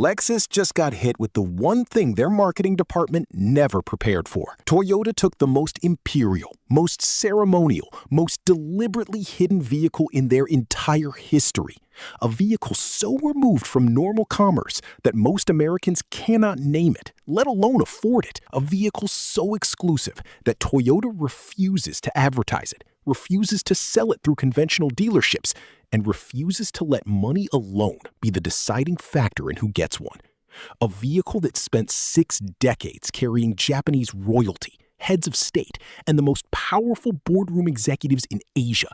Lexus just got hit with the one thing their marketing department never prepared for. Toyota took the most imperial, most ceremonial, most deliberately hidden vehicle in their entire history. A vehicle so removed from normal commerce that most Americans cannot name it, let alone afford it. A vehicle so exclusive that Toyota refuses to advertise it, refuses to sell it through conventional dealerships, and refuses to let money alone be the deciding factor in who gets one. A vehicle that spent 6 decades carrying Japanese royalty, heads of state, and the most powerful boardroom executives in Asia.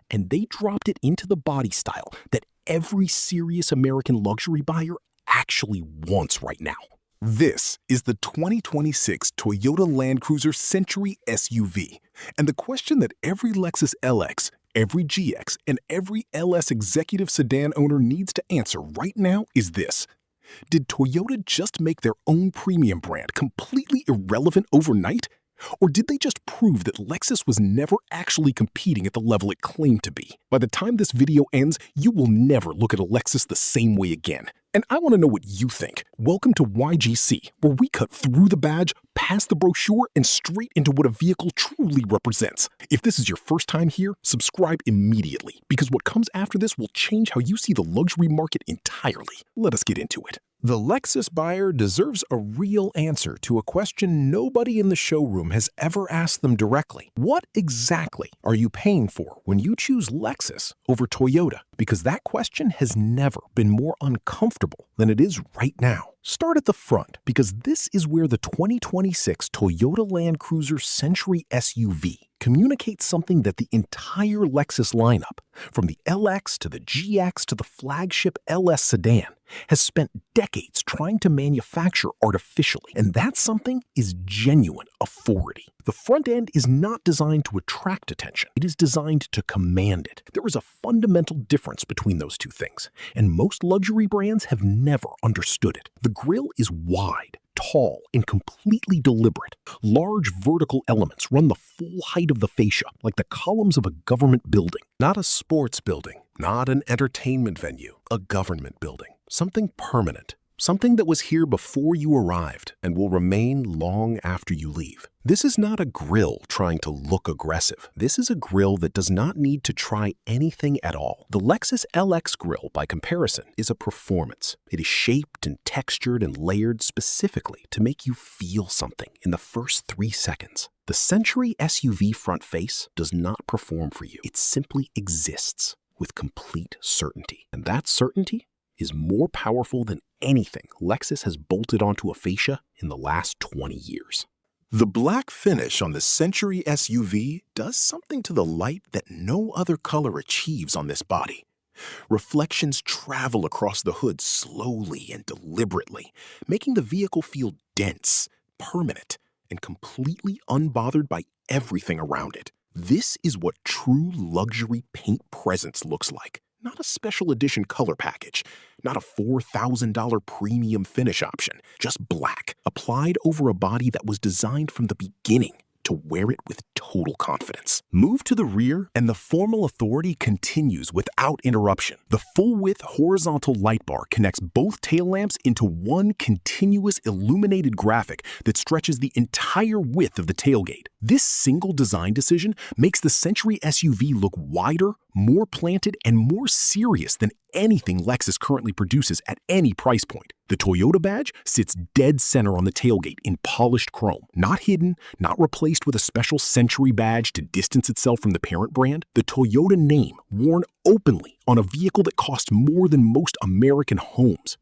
And they dropped it into the body style that every serious American luxury buyer actually wants right now. This is the 2026 Toyota Land Cruiser Century SUV. And the question that every Lexus LX, every GX, and every LS executive sedan owner needs to answer right now is this. Did Toyota just make their own premium brand completely irrelevant overnight? Or did they just prove that Lexus was never actually competing at the level it claimed to be? By the time this video ends, you will never look at a Lexus the same way again. And I want to know what you think. Welcome to YGC, where we cut through the badge, past the brochure, and straight into what a vehicle truly represents. If this is your first time here, subscribe immediately, because what comes after this will change how you see the luxury market entirely. Let us get into it. The Lexus buyer deserves a real answer to a question nobody in the showroom has ever asked them directly. What exactly are you paying for when you choose Lexus over Toyota? Because that question has never been more uncomfortable than it is right now. Start at the front, because this is where the 2026 Toyota Land Cruiser Century SUV communicates something that the entire Lexus lineup, from the LX to the GX to the Flagship LS sedan, has spent decades trying to manufacture artificially. And that something is genuine authority. The front end is not designed to attract attention. It is designed to command it. There is a fundamental difference between those two things, and most luxury brands have never understood it. The grille is wide, tall, and completely deliberate. Large vertical elements run the full height of the fascia, like the columns of a government building. Not a sports building, not an entertainment venue, a government building. Something permanent. Something that was here before you arrived and will remain long after you leave. This is not a grille trying to look aggressive. This is a grille that does not need to try anything at all. The Lexus LX grille, by comparison, is a performance. It is shaped and textured and layered specifically to make you feel something in the first 3 seconds. The Century SUV front face does not perform for you. It simply exists with complete certainty. And that certainty is more powerful than anything Lexus has bolted onto a fascia in the last 20 years. The black finish on the Century SUV does something to the light that no other color achieves on this body. Reflections travel across the hood slowly and deliberately, making the vehicle feel dense, permanent, and completely unbothered by everything around it. This is what true luxury paint presence looks like. Not a special edition color package, not a $4,000 premium finish option, just black, applied over a body that was designed from the beginning to wear it with total confidence. Move to the rear, and the formal authority continues without interruption. The full-width horizontal light bar connects both tail lamps into one continuous illuminated graphic that stretches the entire width of the tailgate. This single design decision makes the Century SUV look wider, more planted, and more serious than anything Lexus currently produces at any price point. The Toyota badge sits dead center on the tailgate in polished chrome, not hidden, not replaced with a special Century badge to distance itself from the parent brand. The Toyota name worn openly on a vehicle that costs more than most American homes.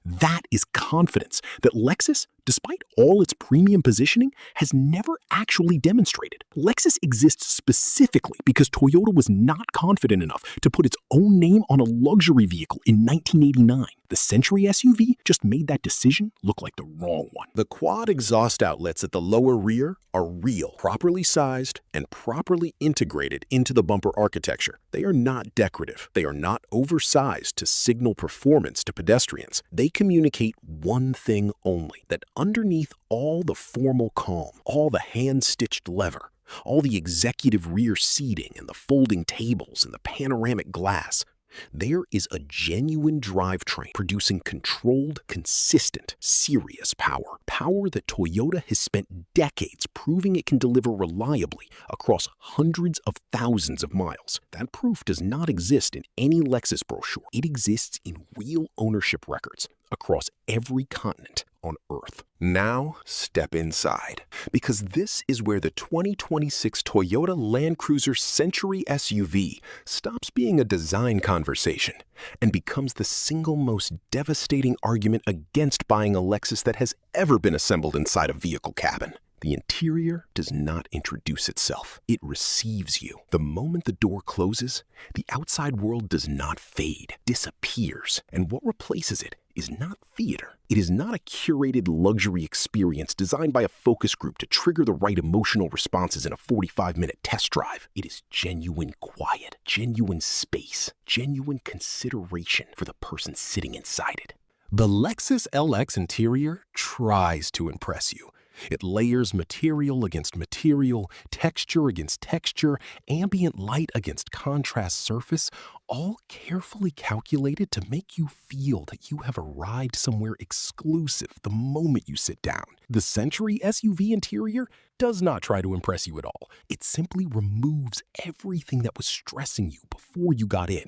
That is confidence that Lexus, despite all its premium positioning, has never actually demonstrated. Lexus exists specifically because Toyota was not confident enough to put its own name on a luxury vehicle in 1989. The Century SUV just made that decision look like the wrong one. The quad exhaust outlets at the lower rear are real, properly sized, and properly integrated into the bumper architecture. They are not decorative. They are not oversized to signal performance to pedestrians. They communicate one thing only, that underneath all the formal calm, all the hand-stitched leather, all the executive rear seating and the folding tables and the panoramic glass, There is a genuine drivetrain producing controlled, consistent, serious power. Power that Toyota has spent decades proving it can deliver reliably across hundreds of thousands of miles. That proof does not exist in any Lexus brochure. It exists in real ownership records across every continent on Earth. Now, step inside, because this is where the 2026 Toyota Land Cruiser Century SUV stops being a design conversation and becomes the single most devastating argument against buying a Lexus that has ever been assembled inside a vehicle cabin. The interior does not introduce itself. It receives you. The moment the door closes, the outside world does not fade, disappears. And what replaces it is not theater. It is not a curated luxury experience designed by a focus group to trigger the right emotional responses in a 45-minute test drive. It is genuine quiet, genuine space, genuine consideration for the person sitting inside it. The Lexus LX interior tries to impress you. It layers material against material, texture against texture, ambient light against contrast surface, all carefully calculated to make you feel that you have arrived somewhere exclusive the moment you sit down. The Century SUV interior does not try to impress you at all. It simply removes everything that was stressing you before you got in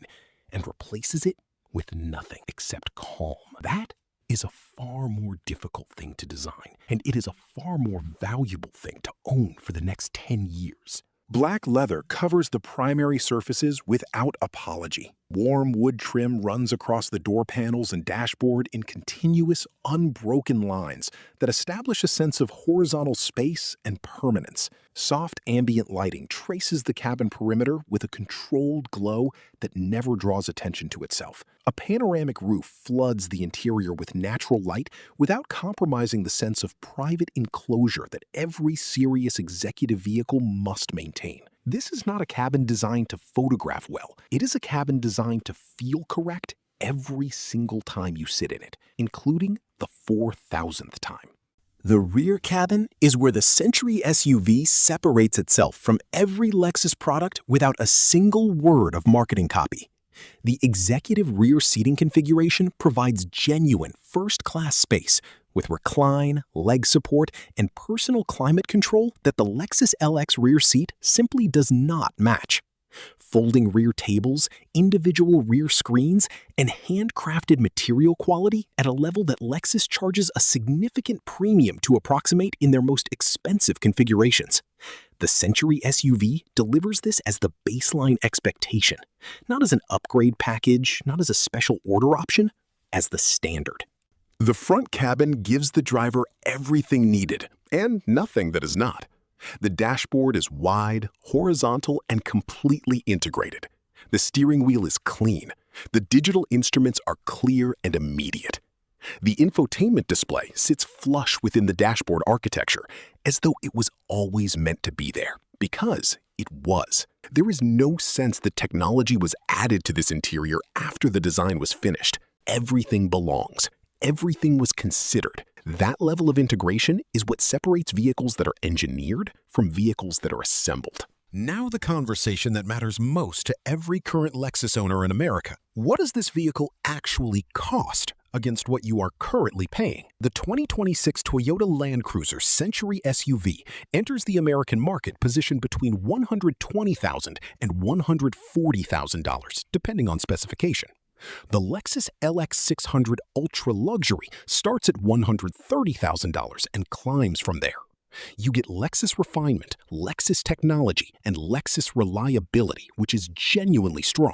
and replaces it with nothing except calm. That is a far more difficult thing to design, and it is a far more valuable thing to own for the next 10 years. Black leather covers the primary surfaces without apology. Warm wood trim runs across the door panels and dashboard in continuous, unbroken lines that establish a sense of horizontal space and permanence. Soft ambient lighting traces the cabin perimeter with a controlled glow that never draws attention to itself. A panoramic roof floods the interior with natural light without compromising the sense of private enclosure that every serious executive vehicle must maintain. This is not a cabin designed to photograph well. It is a cabin designed to feel correct every single time you sit in it, including the 4,000th time. The rear cabin is where the Century SUV separates itself from every Lexus product without a single word of marketing copy. The executive rear seating configuration provides genuine first-class space with recline, leg support, and personal climate control that the Lexus LX rear seat simply does not match. Folding rear tables, individual rear screens, and handcrafted material quality at a level that Lexus charges a significant premium to approximate in their most expensive configurations. The Century SUV delivers this as the baseline expectation, not as an upgrade package, not as a special order option, as the standard. The front cabin gives the driver everything needed, and nothing that is not. The dashboard is wide, horizontal, and completely integrated. The steering wheel is clean. The digital instruments are clear and immediate. The infotainment display sits flush within the dashboard architecture, as though it was always meant to be there, because it was. There is no sense that technology was added to this interior after the design was finished. Everything belongs. Everything was considered. That level of integration is what separates vehicles that are engineered from vehicles that are assembled. Now the conversation that matters most to every current Lexus owner in America. What does this vehicle actually cost against what you are currently paying? The 2026 Toyota Land Cruiser Century SUV enters the American market positioned between $120,000 and $140,000, depending on specification. The Lexus LX 600 Ultra Luxury starts at $130,000 and climbs from there. You get Lexus refinement, Lexus technology, and Lexus reliability, which is genuinely strong.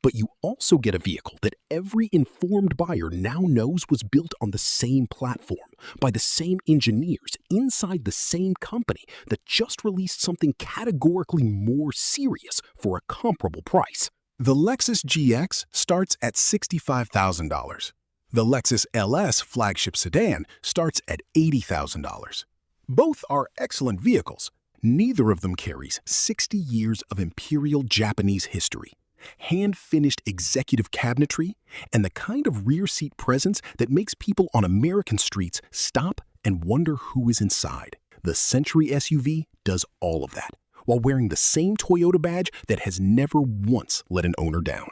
But you also get a vehicle that every informed buyer now knows was built on the same platform, by the same engineers, inside the same company that just released something categorically more serious for a comparable price. The Lexus GX starts at $65,000. The Lexus LS flagship sedan starts at $80,000. Both are excellent vehicles. Neither of them carries 60 years of imperial Japanese history, hand-finished executive cabinetry, and the kind of rear seat presence that makes people on American streets stop and wonder who is inside. The Century SUV does all of that, while wearing the same Toyota badge that has never once let an owner down.